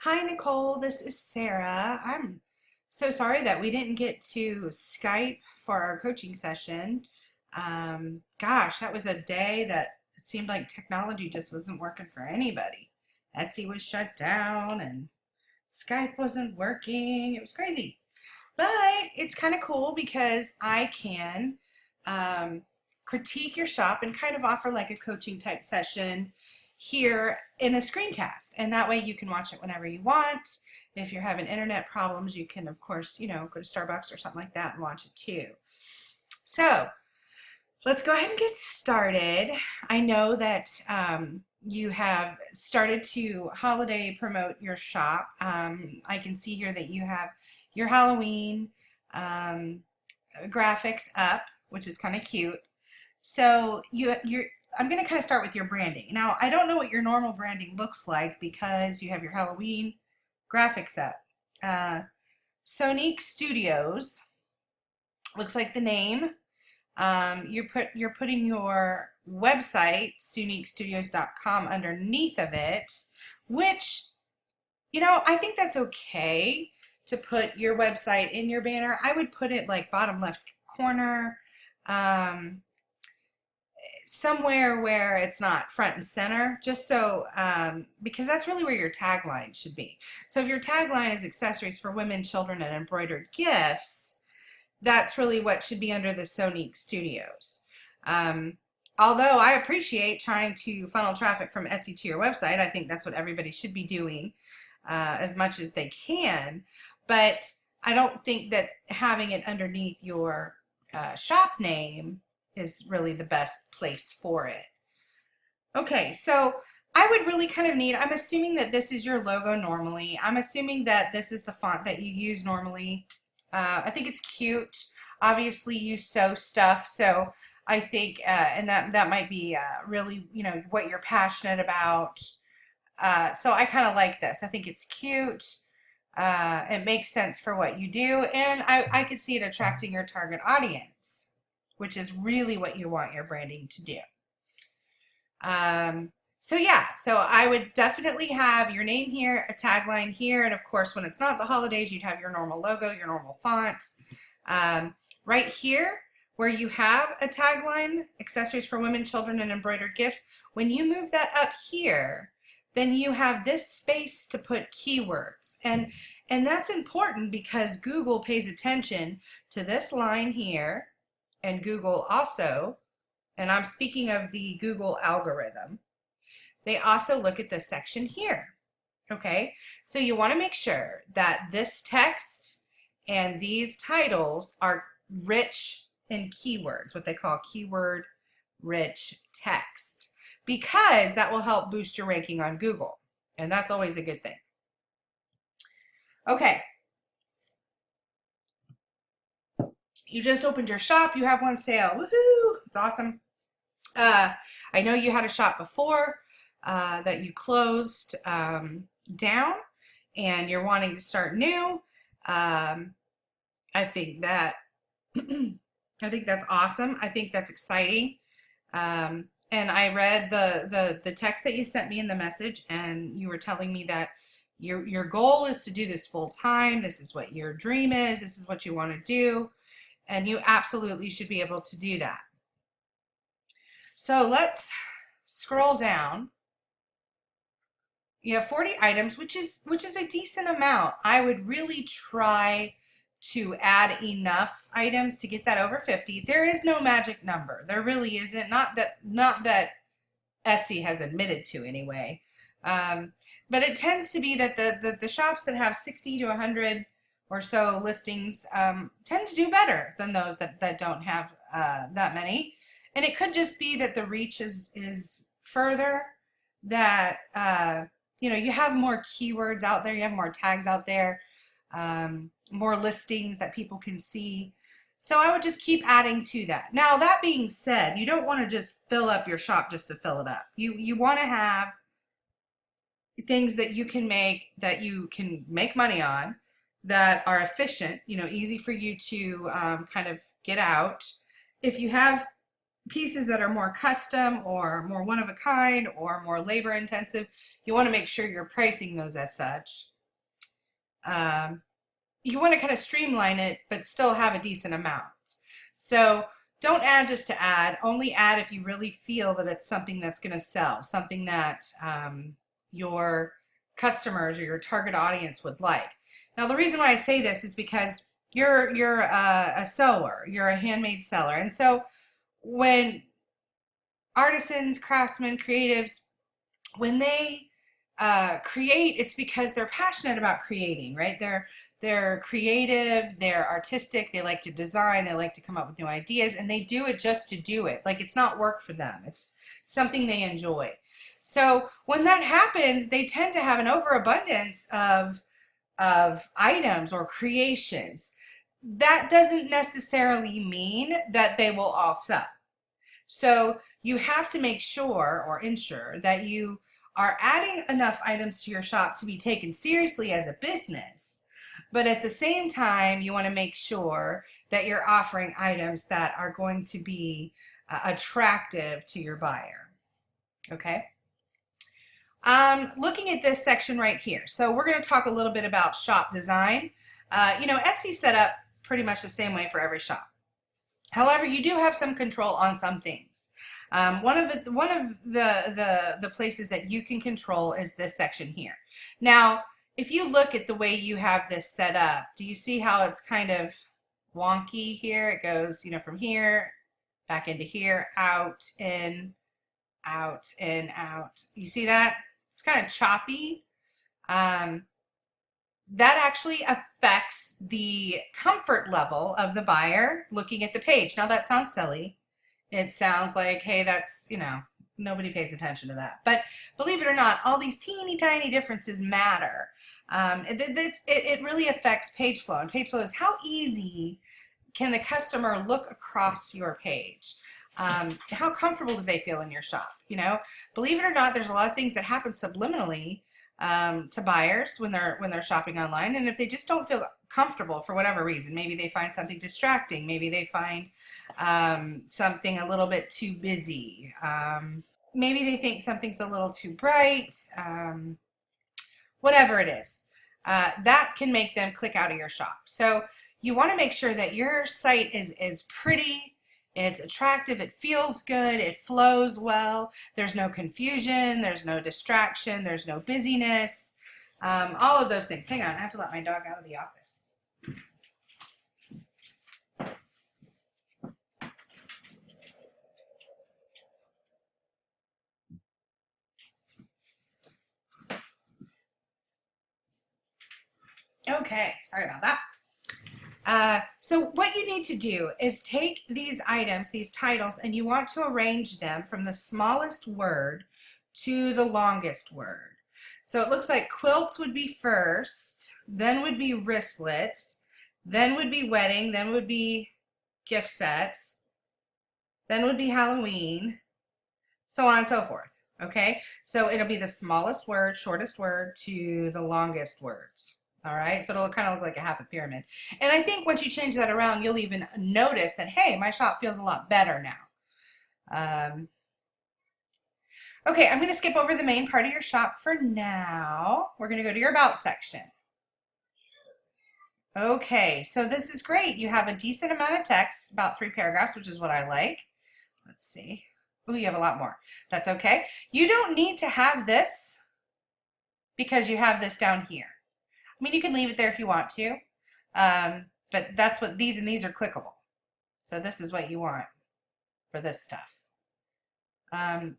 Hi, Nicole. This is Sarah. I'm so sorry that we didn't get to Skype for our coaching session. Gosh, that was a day that it seemed like technology just wasn't working for anybody. Etsy was shut down and Skype wasn't working. It was crazy. But it's kind of cool because I can um, critique your shop and kind of offer like a coaching type session here in a screencast. And that way you can watch it whenever you want. If you're having internet problems, you can, of course, go to Starbucks or something like that and watch it too. So let's go ahead and get started. I know that you have started to holiday promote your shop. I can see here that you have your Halloween um, graphics up, which is kind of cute. So I'm going to kind of start with your branding. Now, I don't know what your normal branding looks like because you have your Halloween graphics up. Sewnique Studios looks like the name. You're putting your website, sewniquestudios.com, underneath of it, which, I think that's okay to put your website in your banner. I would put it like bottom left corner, somewhere where it's not front and center, just so, because that's really where your tagline should be. So if your tagline is accessories for women, children, and embroidered gifts, that's really what should be under the Sewnique Studios. Although I appreciate trying to funnel traffic from Etsy to your website, I think that's what everybody should be doing as much as they can. But I don't think that having it underneath your shop name is really the best place for it. Okay, so I would really kind of need, I'm assuming that this is your logo normally. I'm assuming that this is the font that you use normally. I think it's cute. Obviously you sew stuff, so I think, and that might be really, what you're passionate about. So I kind of like this. I think it's cute. It makes sense for what you do, and I could see it attracting your target audience, which is really what you want your branding to do. So yeah, so I would definitely have your name here, a tagline here, and of course when it's not the holidays, you'd have your normal logo, your normal font. Right here, where you have a tagline, accessories for women, children, and embroidered gifts, when you move that up here, then you have this space to put keywords. And that's important because Google pays attention to this line here, and Google also, and I'm speaking of the Google algorithm, they also look at this section here. Okay, so you want to make sure that this text and these titles are rich in keywords, what they call keyword rich text, because that will help boost your ranking on Google, and that's always a good thing. Okay, you just opened your shop, you have one sale, woohoo, it's awesome. I know you had a shop before that you closed down and you're wanting to start new. I think that I think that's awesome. I think that's exciting. And I read the text that you sent me in the message, and you were telling me that your goal is to do this full time. This is what your dream is. This is what you want to do. And you absolutely should be able to do that. So let's scroll down. You have 40 items, which is a decent amount. I would really try to add enough items to get that over 50. There is no magic number. There really isn't. Not that Etsy has admitted to anyway. But it tends to be that the shops that have 60 to 100 or so listings tend to do better than those that don't have that many. And it could just be that the reach is further, that you have more keywords out there, you have more tags out there, more listings that people can see. So I would just keep adding to that. Now, that being said, you don't want to just fill up your shop just to fill it up. You want to have things that you can make money on, that are efficient, easy for you to kind of get out. If you have pieces that are more custom or more one of a kind or more labor intensive, you want to make sure you're pricing those as such. you want to kind of streamline it, but still have a decent amount. So don't add just to add. Only add if you really feel that it's something that's going to sell, something that your customers or your target audience would like. Now, the reason why I say this is because you're a seller, you're a handmade seller, and so when artisans, craftsmen, creatives, when they create, it's because they're passionate about creating, right? They're creative, they're artistic, they like to design, they like to come up with new ideas, and they do it just to do it. Like, it's not work for them, it's something they enjoy. So when that happens, they tend to have an overabundance of items or creations. That doesn't necessarily mean that they will all sell. So you have to make sure or ensure that you are adding enough items to your shop to be taken seriously as a business, but at the same time, you want to make sure that you're offering items that are going to be attractive to your buyer. Okay. Looking at this section right here. So we're going to talk a little bit about shop design. You know, Etsy's set up pretty much the same way for every shop. However, you do have some control on some things. One of the places that you can control is this section here. Now, if you look at the way you have this set up, do you see how it's kind of wonky here? It goes, you know, from here, back into here, out, in, out, in, out. You see that? It's kind of choppy. That actually affects the comfort level of the buyer looking at the page. Now, that sounds silly. It sounds like, hey, that's, you know, nobody pays attention to that. But believe it or not, all these teeny tiny differences matter. It really affects page flow. And page flow is how easy can the customer look across your page? How comfortable do they feel in your shop? You know, believe it or not, there's a lot of things that happen subliminally to buyers when they're shopping online, and if they just don't feel comfortable for whatever reason, maybe they find something distracting, maybe they find something a little bit too busy, maybe they think something's a little too bright, whatever it is, that can make them click out of your shop. So you want to make sure that your site is pretty, it's attractive, it feels good, it flows well, there's no confusion, there's no distraction, there's no busyness, all of those things. Hang on, I have to let my dog out of the office. Okay, sorry about that. So what you need to do is take these items, these titles, and you want to arrange them from the smallest word to the longest word. So it looks like quilts would be first, then would be wristlets, then would be wedding, then would be gift sets, then would be Halloween, so on and so forth. Okay, so it'll be the smallest word, shortest word to the longest words. All right, so it'll kind of look like a half a pyramid. And I think once you change that around, you'll even notice that, hey, my shop feels a lot better now. Okay, I'm going to skip over the main part of your shop for now. We're going to go to your about section. Okay, so this is great. You have a decent amount of text, about 3 paragraphs, which is what I like. Let's see. Oh, you have a lot more. That's okay. You don't need to have this because you have this down here. I mean, you can leave it there if you want to, but that's what these are clickable. So this is what you want for this stuff.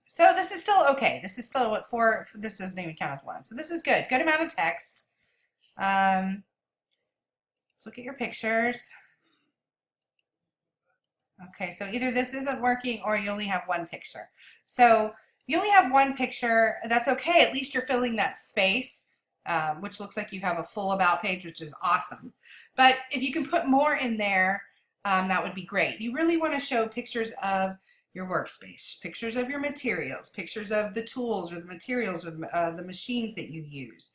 So this is still okay. This is still what this doesn't even count as 1. So this is good. Good amount of text. Let's look at your pictures. Okay, so either this isn't working or you only have 1 picture. So if you only have 1 picture, that's okay. At least you're filling that space. Which looks like you have a full about page, which is awesome. But if you can put more in there, that would be great. You really want to show pictures of your workspace, pictures of your materials, pictures of the tools or the materials or the machines that you use,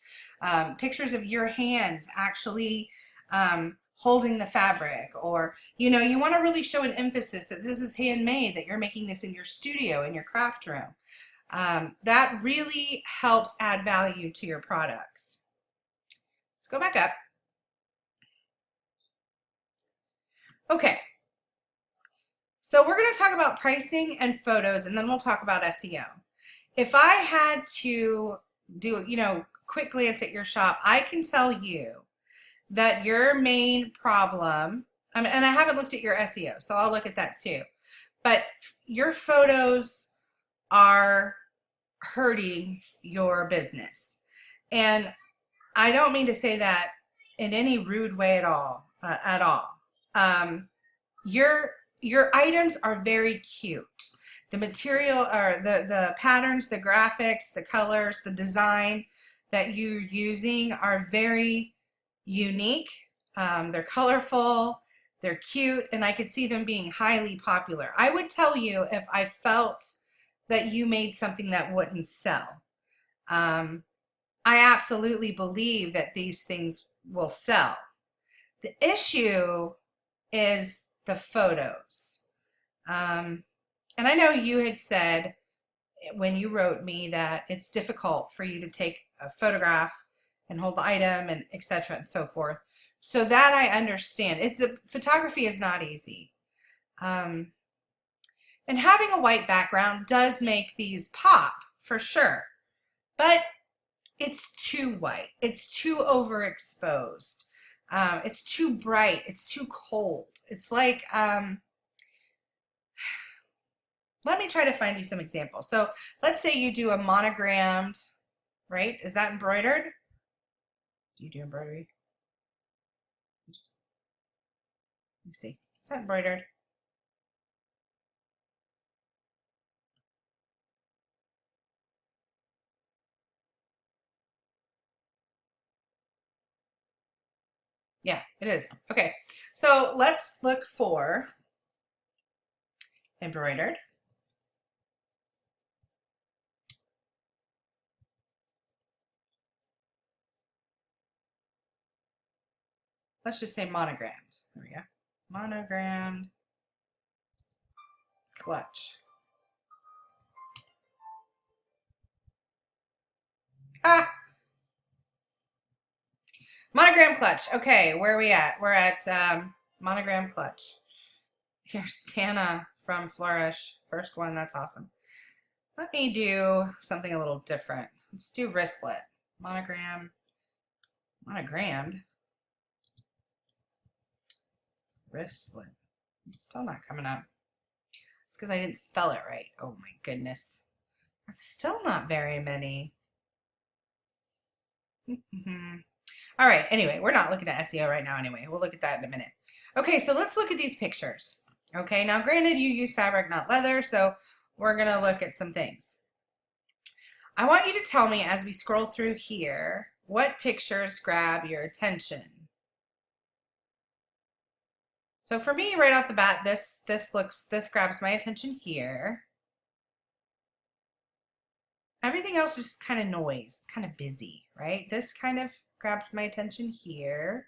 pictures of your hands actually holding the fabric, or, you know, you want to really show an emphasis that this is handmade, that you're making this in your studio, in your craft room. That really helps add value to your products. Let's go back up. Okay, so we're going to talk about pricing and photos, and then we'll talk about SEO. If I had to do, quick glance at your shop, I can tell you that your main problem, and I haven't looked at your SEO, so I'll look at that too, but your photos are hurting your business. And I don't mean to say that in any rude way at all, your items are very cute. The material or the patterns, the graphics, the colors, the design that you're using are very unique. They're colorful, they're cute, and I could see them being highly popular. I would tell you if I felt that you made something that wouldn't sell. I absolutely believe that these things will sell. The issue is the photos. And I know you had said when you wrote me that it's difficult for you to take a photograph and hold the item and etc. and so forth. So that I understand. Photography is not easy. And having a white background does make these pop for sure, but it's too white. It's too overexposed. It's too bright. It's too cold. It's like, let me try to find you some examples. So let's say you do a monogrammed, right? Is that embroidered? Do you do embroidery? Let me see. Is that embroidered? Yeah, it is. Okay, so let's look for embroidered. Let's just say monogrammed. There we go. Monogrammed clutch. Ah! Monogram clutch. Okay, where are we at? We're at monogram clutch. Here's Tana from Flourish. First one, that's awesome. Let me do something a little different. Let's do wristlet. Monogrammed. Wristlet. It's still not coming up. It's because I didn't spell it right. Oh my goodness. That's still not very many. All right, anyway, we're not looking at SEO right now anyway. We'll look at that in a minute. Okay, so let's look at these pictures. Okay, now granted you use fabric, not leather, so we're gonna look at some things. I want you to tell me as we scroll through here, what pictures grab your attention? So for me, right off the bat, this grabs my attention here. Everything else is just kind of noise. It's kind of busy, right? This kind of grabbed my attention here.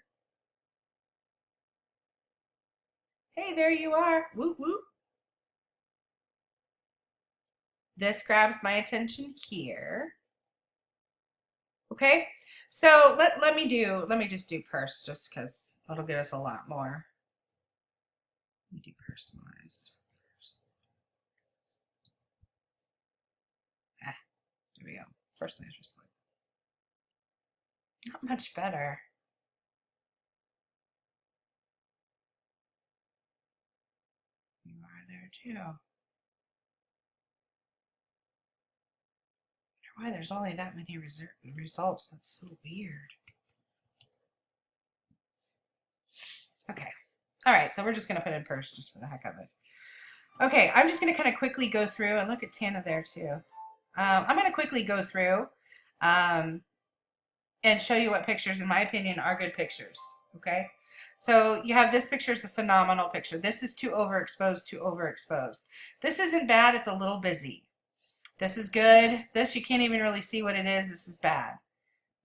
Hey, there you are. Woo woo. This grabs my attention here. Okay, so let me just do purse just because it'll get us a lot more. Let me do personalized. Ah, there we go. Personalized wristlet. Not much better. You are there too. Why there's only that many results? That's so weird. Okay. All right, so we're just going to put in purse just for the heck of it. Okay, I'm just going to kind of quickly go through, and look at Tana there too. I'm going to quickly go through and show you what pictures, in my opinion, are good pictures. Okay, so you have this picture is a phenomenal picture. This is too overexposed, too overexposed. This isn't bad, it's a little busy. This is good. This, you can't even really see what it is. This is bad.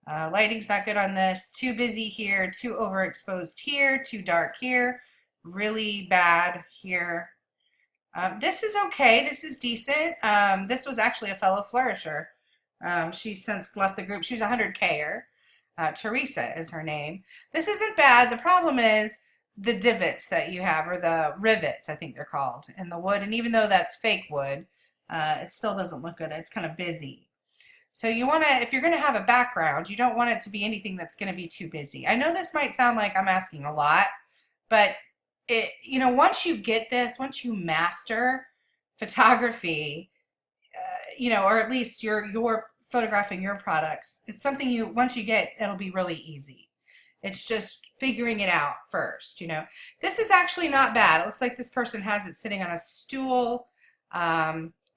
Lighting's not good on this. Too busy here, too overexposed here, too dark here, really bad here. This is okay. This is decent. This was actually a fellow flourisher. She's since left the group. She was a 100K-er. Teresa is her name. This isn't bad. The problem is the divots that you have, or the rivets, I think they're called, in the wood. And even though that's fake wood, it still doesn't look good. It's kind of busy. So you want to, if you're going to have a background, you don't want it to be anything that's going to be too busy. I know this might sound like I'm asking a lot, but once you get this, once you master photography, or at least you're photographing your products, it's something once you get, it'll be really easy. It's just figuring it out first. This is actually not bad. It looks like this person has it sitting on a stool,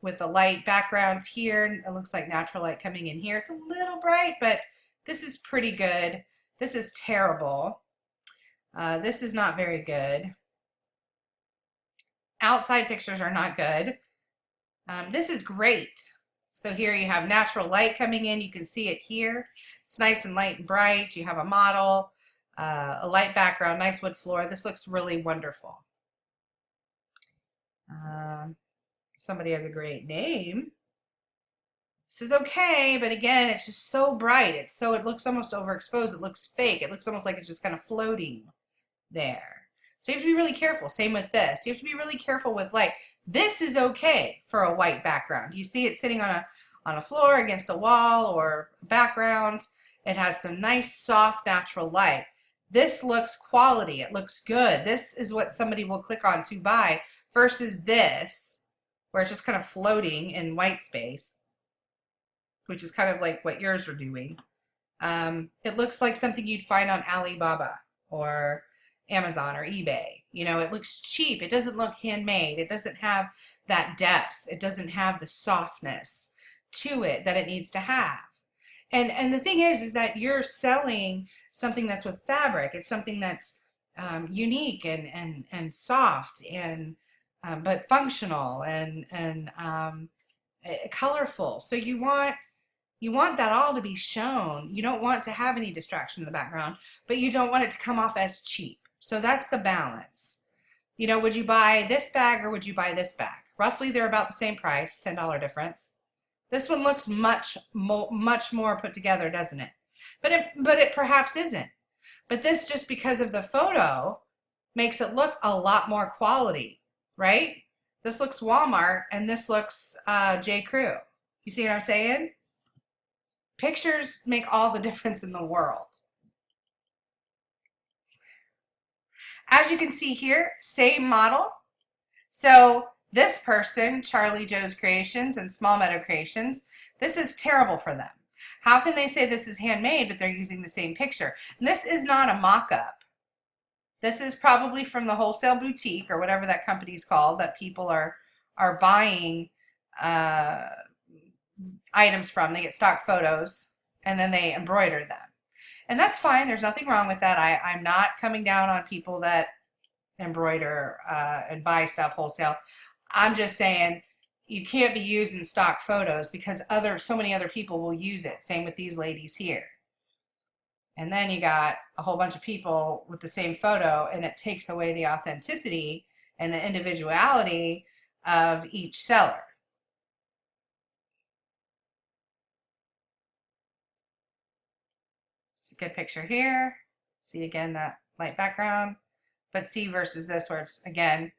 with the light background here. It looks like natural light coming in here. It's a little bright, but this is pretty good. This is terrible. This is not very good. Outside pictures are not good. This is great. So here you have natural light coming in. You can see it here. It's nice and light and bright. You have a model, a light background, nice wood floor. This looks really wonderful. Somebody has a great name. This is okay, but again, it's just so bright. It looks almost overexposed. It looks fake. It looks almost like it's just kind of floating there. So you have to be really careful. Same with this. You have to be really careful with light. This is okay for a white background. You see it sitting on a floor against a wall or a background. It has some nice, soft, natural light. This looks quality. It looks good. This is what somebody will click on to buy versus this, where it's just kind of floating in white space, which is kind of like what yours are doing. It looks like something you'd find on Alibaba or Amazon or eBay. It looks cheap. It doesn't look handmade. It doesn't have that depth. It doesn't have the softness to it that it needs to have. And the thing is that you're selling something that's with fabric. It's something that's unique and soft and but functional and colorful. So you want that all to be shown. You don't want to have any distraction in the background, but you don't want it to come off as cheap. So that's the balance. Would you buy this bag or would you buy this bag? Roughly, they're about the same price, $10 difference. This one looks much more put together, doesn't it? But it perhaps isn't. But this, just because of the photo, makes it look a lot more quality, right? This looks Walmart and this looks J. Crew. You see what I'm saying? Pictures make all the difference in the world. As you can see here, same model. So this person, Charlie Joe's Creations and Small Meadow Creations, this is terrible for them. How can they say this is handmade, but they're using the same picture? And this is not a mock-up. This is probably from the wholesale boutique or whatever that company's called that people are buying items from. They get stock photos and then they embroider them. And that's fine. There's nothing wrong with that. I'm not coming down on people that embroider and buy stuff wholesale. I'm just saying you can't be using stock photos because so many other people will use it. Same with these ladies here. And then you got a whole bunch of people with the same photo, and it takes away the authenticity and the individuality of each seller. It's a good picture here. See again that light background. But see versus this where it's again,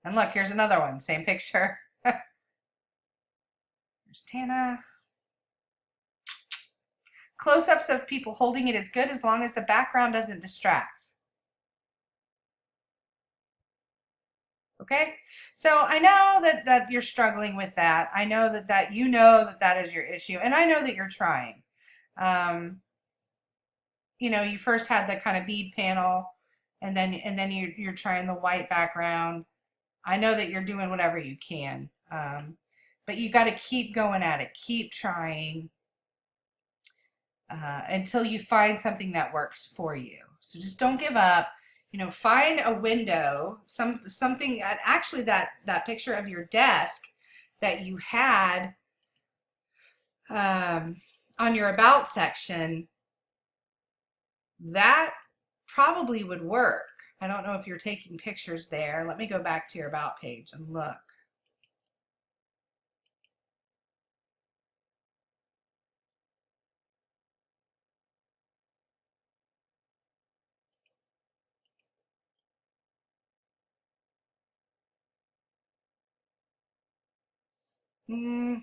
and look, here's another one, same picture. There's Tana. Close-ups of people holding it is good as long as the background doesn't distract. Okay, so I know that you're struggling with that. I know that that is your issue, and I know that you're trying. You first had the kind of bead panel, and then you're trying the white background. I know that you're doing whatever you can, but you got to keep going at it, keep trying until you find something that works for you. So just don't give up. Find a window, something. Actually, that picture of your desk that you had on your about section, that probably would work. I don't know if you're taking pictures there. Let me go back to your about page and look. Mm,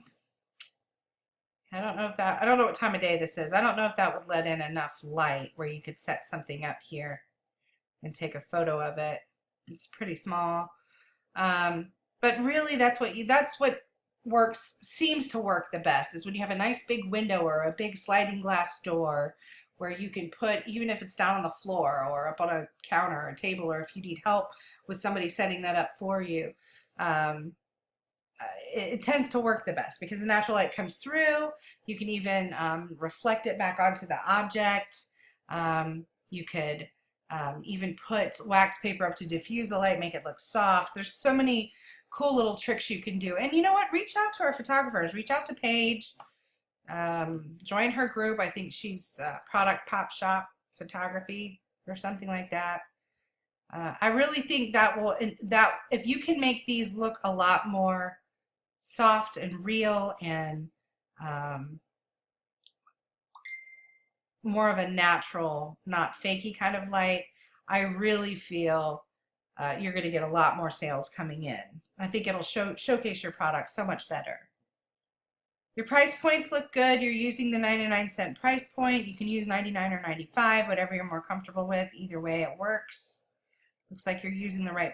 I don't know what time of day this is. I don't know if that would let in enough light where you could set something up here and take a photo of it. It's pretty small. But really that's what seems to work the best is when you have a nice big window or a big sliding glass door where you can put, even if it's down on the floor or up on a counter or a table, or if you need help with somebody setting that up for you. Um, it tends to work the best because the natural light comes through. You can even reflect it back onto the object. You could even put wax paper up to diffuse the light, make it look soft. There's so many cool little tricks you can do. And you know what? Reach out to our photographers. Reach out to Paige. Join her group. I think she's Product Pop Shop Photography or something like that. I really think that if you can make these look a lot more soft and real and more of a natural, not fakey kind of light, I really feel you're going to get a lot more sales coming in. I think it'll showcase your product so much better. Your price points look good. You're using the 99-cent price point. You can use 99 or 95, whatever you're more comfortable with. Either way, it works. Looks like you're using the right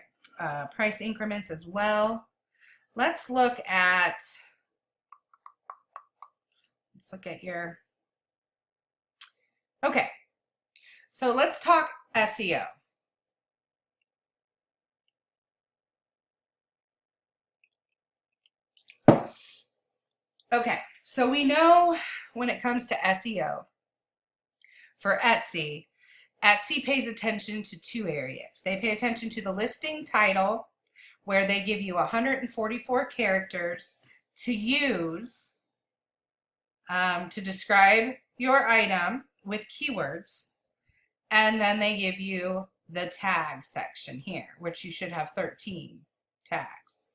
price increments as well. Let's look at your, okay, so let's talk SEO. Okay, so we know when it comes to SEO for Etsy, Etsy pays attention to two areas. They pay attention to the listing title, where they give you 144 characters to use to describe your item with keywords. And then they give you the tag section here, which you should have 13 tags.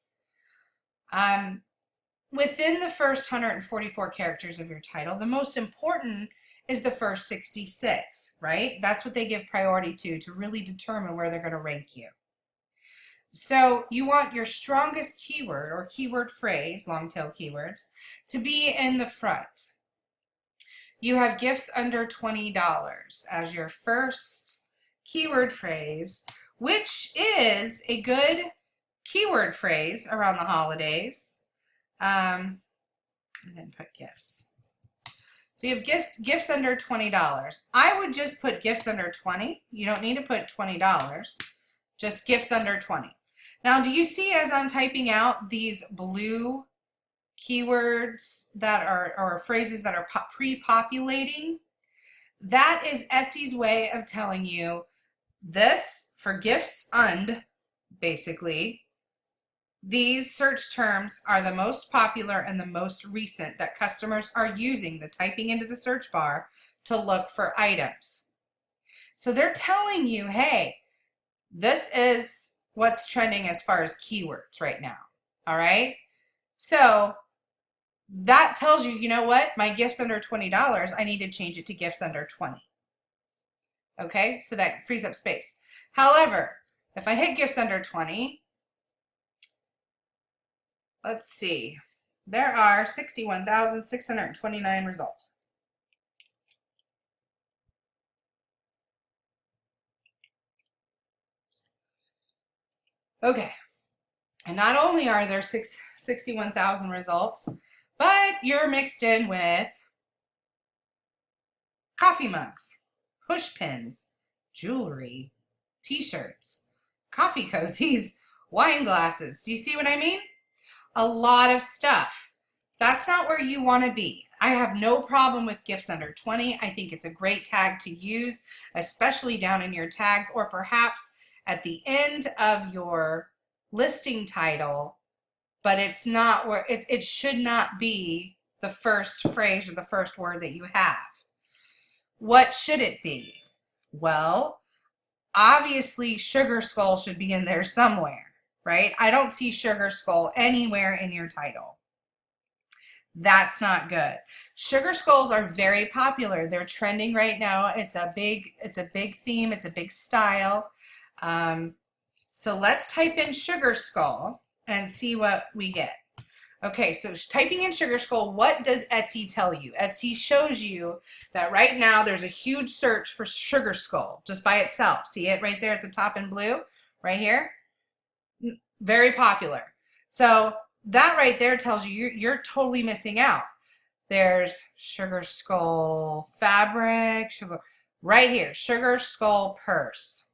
Within the first 144 characters of your title, the most important is the first 66, right? That's what they give priority to really determine where they're going to rank you. So you want your strongest keyword or keyword phrase, long tail keywords, to be in the front. You have gifts under $20 as your first keyword phrase, which is a good keyword phrase around the holidays. I didn't put gifts. So you have gifts under $20. I would just put gifts under 20. You don't need to put $20. Just gifts under 20. Now, do you see as I'm typing out these blue keywords that are, or phrases that are pre-populating? That is Etsy's way of telling you this for gifts und, basically. These search terms are the most popular and the most recent that customers are using, the typing into the search bar to look for items. So they're telling you, hey, this is what's trending as far as keywords right now. All right. So that tells you, you know what? My gifts under $20, I need to change it to gifts under 20. Okay. So that frees up space. However, if I hit gifts under 20, let's see, there are 61,629 results. Okay, and not only are there 61,000 results, but you're mixed in with coffee mugs, push pins, jewelry, t-shirts, coffee cozies, wine glasses. Do you see what I mean? A lot of stuff. That's not where you want to be. I have no problem with gifts under 20. I think it's a great tag to use, especially down in your tags or perhaps at the end of your listing title, but it's not where it should not be the first phrase or the first word that you have. What should it be? Well, obviously Sugar Skull should be in there somewhere, right? I don't see Sugar Skull anywhere in your title. That's not good. Sugar skulls are very popular. They're trending right now. It's a big theme. It's a big style. So let's type in Sugar Skull and see what we get. Okay, so typing in Sugar Skull, what does Etsy tell you? Etsy shows you that right now there's a huge search for Sugar Skull just by itself. See it right there at the top in blue, right here? Very popular. So that right there tells you you're totally missing out. There's Sugar Skull fabric, sugar right here, Sugar Skull purse.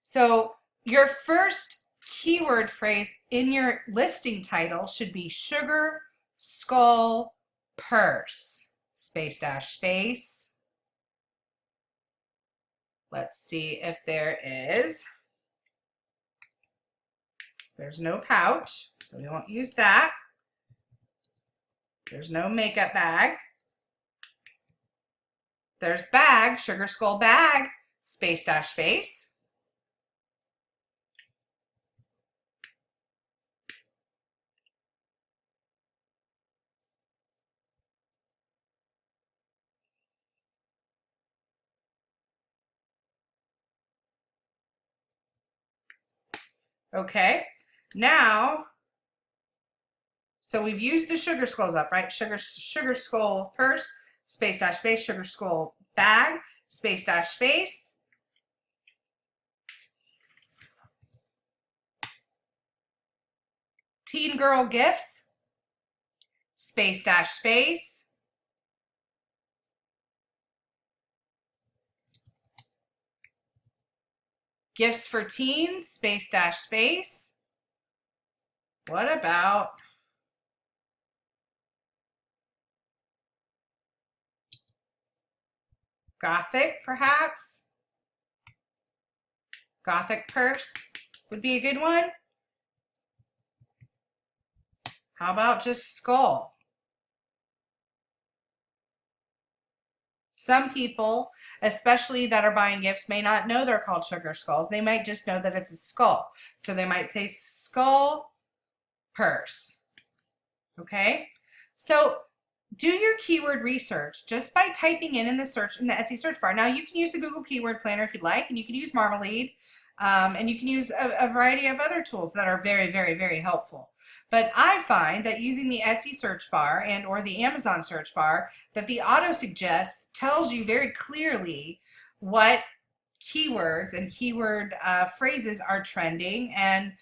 So your first keyword phrase in your listing title should be Sugar Skull purse, space dash space. Let's see if there is. There's no pouch, so we won't use that. There's no makeup bag. There's bag, Sugar Skull bag, space dash space. Okay, now, so we've used the Sugar Skulls up, right? Sugar Skull purse, space dash space, Sugar Skull bag, space dash space. Teen girl gifts, space dash space. Gifts for teens, space dash space. What about Gothic, perhaps? Gothic purse would be a good one. How about just skull? Some people, especially that are buying gifts, may not know they're called Sugar Skulls. They might just know that it's a skull. So they might say skull purse. Okay? So do your keyword research just by typing in the Etsy search bar. Now you can use the Google Keyword Planner if you'd like, and you can use Marmalade, and you can use a variety of other tools that are very, very, very helpful. But I find that using the Etsy search bar and or the Amazon search bar, that the auto suggest tells you very clearly what keywords and keyword phrases are trending and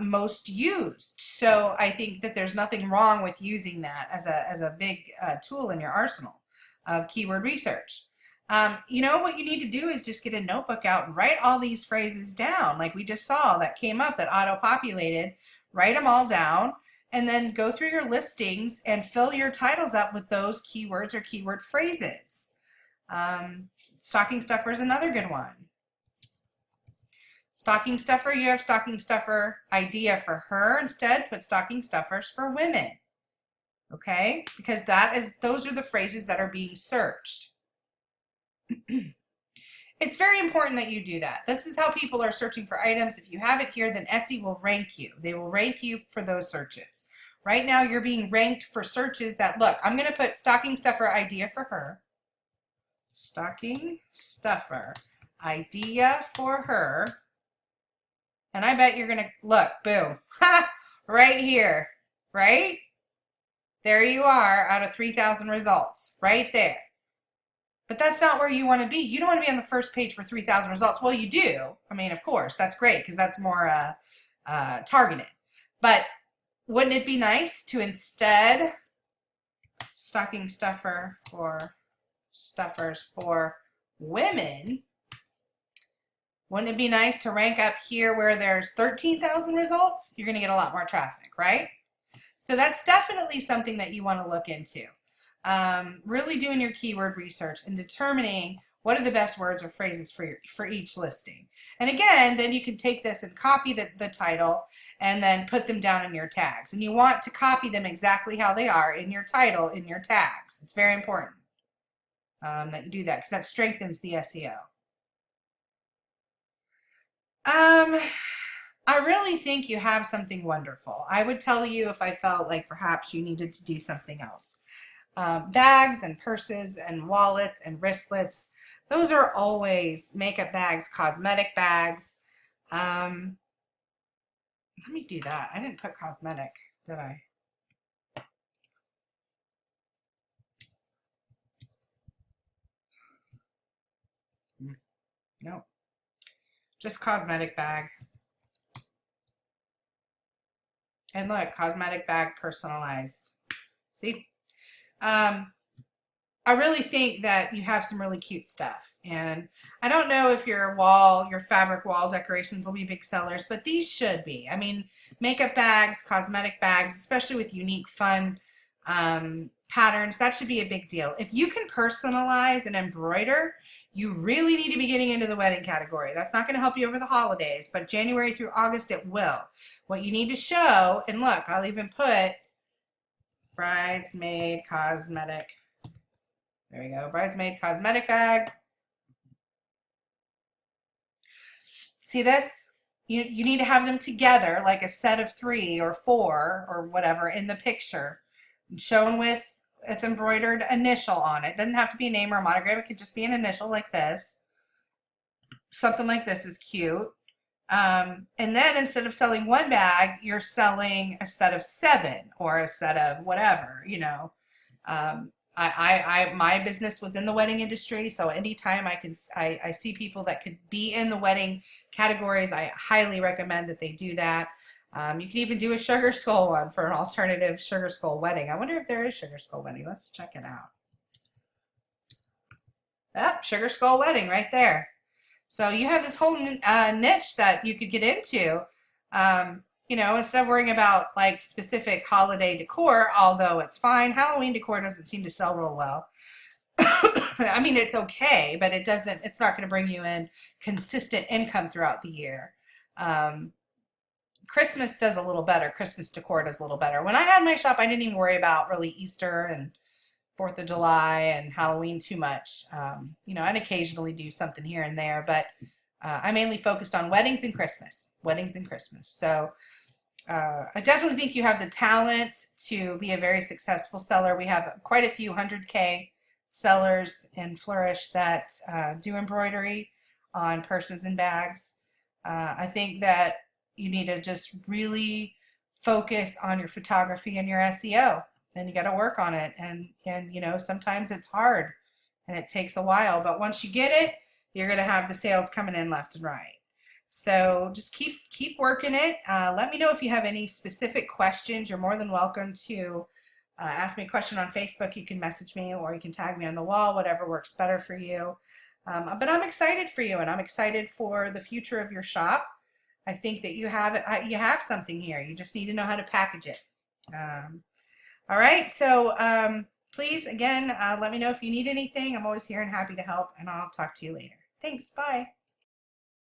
most used. So I think that there's nothing wrong with using that as a big tool in your arsenal of keyword research. You know what you need to do is just get a notebook out and write all these phrases down like we just saw that came up that auto-populated. Write them all down and then go through your listings and fill your titles up with those keywords or keyword phrases. Stocking stuffer is another good one. Stocking stuffer, you have stocking stuffer idea for her. Instead, put stocking stuffers for women. Okay? Because those are the phrases that are being searched. It's very important that you do that. This is how people are searching for items. If you have it here, then Etsy will rank you. They will rank you for those searches. Right now, you're being ranked for searches that, look, I'm going to put stocking stuffer idea for her. Stocking stuffer idea for her. And I bet you're going to, look, boom, ha, right here, right? There you are out of 3,000 results, right there. But that's not where you want to be. You don't want to be on the first page for 3,000 results. Well, you do. I mean, of course, that's great because that's more targeted. But wouldn't it be nice to instead stocking stuffer for stuffers for women? Wouldn't it be nice to rank up here where there's 13,000 results? You're going to get a lot more traffic, right? So that's definitely something that you want to look into. Really doing your keyword research and determining what are the best words or phrases for each listing. And again, then you can take this and copy the title and then put them down in your tags. And you want to copy them exactly how they are in your title, in your tags. It's very important that you do that because that strengthens the SEO. I really think you have something wonderful. I would tell you if I felt like perhaps you needed to do something else. Bags and purses and wallets and wristlets, those are always makeup bags, cosmetic bags. Let me do that. I didn't put cosmetic. Did I? Nope. Just cosmetic bag. And look, cosmetic bag personalized. See? I really think that you have some really cute stuff. And I don't know if your fabric wall decorations will be big sellers, but these should be. I mean, makeup bags, cosmetic bags, especially with unique, fun patterns, that should be a big deal. If you can personalize and embroider, you really need to be getting into the wedding category. That's not going to help you over the holidays, but January through August it will. What you need to show, and look, I'll even put bridesmaid cosmetic. There we go, bridesmaid cosmetic bag. See this? You need to have them together like a set of 3 or 4 or whatever in the picture, shown with embroidered initial on it. Doesn't have to be a name or a monogram. It could just be an initial like this. Something like this is cute. And then instead of selling one bag, you're selling a set of 7 or a set of whatever, you know. My business was in the wedding industry, so anytime I see people that could be in the wedding categories, I highly recommend that they do that. You can even do a sugar skull one for an alternative sugar skull wedding. I wonder if there is sugar skull wedding. Let's check it out. Yep, sugar skull wedding right there. So you have this whole niche that you could get into. You know, instead of worrying about like specific holiday decor, although it's fine, Halloween decor doesn't seem to sell real well. I mean, it's okay, but it's not going to bring you in consistent income throughout the year. Christmas does a little better. Christmas decor does a little better. When I had my shop, I didn't even worry about really Easter and 4th of July and Halloween too much. You know, I'd occasionally do something here and there, but I mainly focused on weddings and Christmas. Weddings and Christmas. So I definitely think you have the talent to be a very successful seller. We have quite a few 100K sellers in Flourish that do embroidery on purses and bags. I think that you need to just really focus on your photography and your SEO, and you got to work on it. And you know, sometimes it's hard and it takes a while, but once you get it, you're going to have the sales coming in left and right. So just keep working it. Let me know if you have any specific questions. You're more than welcome to ask me a question on Facebook. You can message me or you can tag me on the wall, whatever works better for you. But I'm excited for you, and I'm excited for the future of your shop. I think that you have something here. You just need to know how to package it. All right, so please, again, let me know if you need anything. I'm always here and happy to help, and I'll talk to you later. Thanks, bye.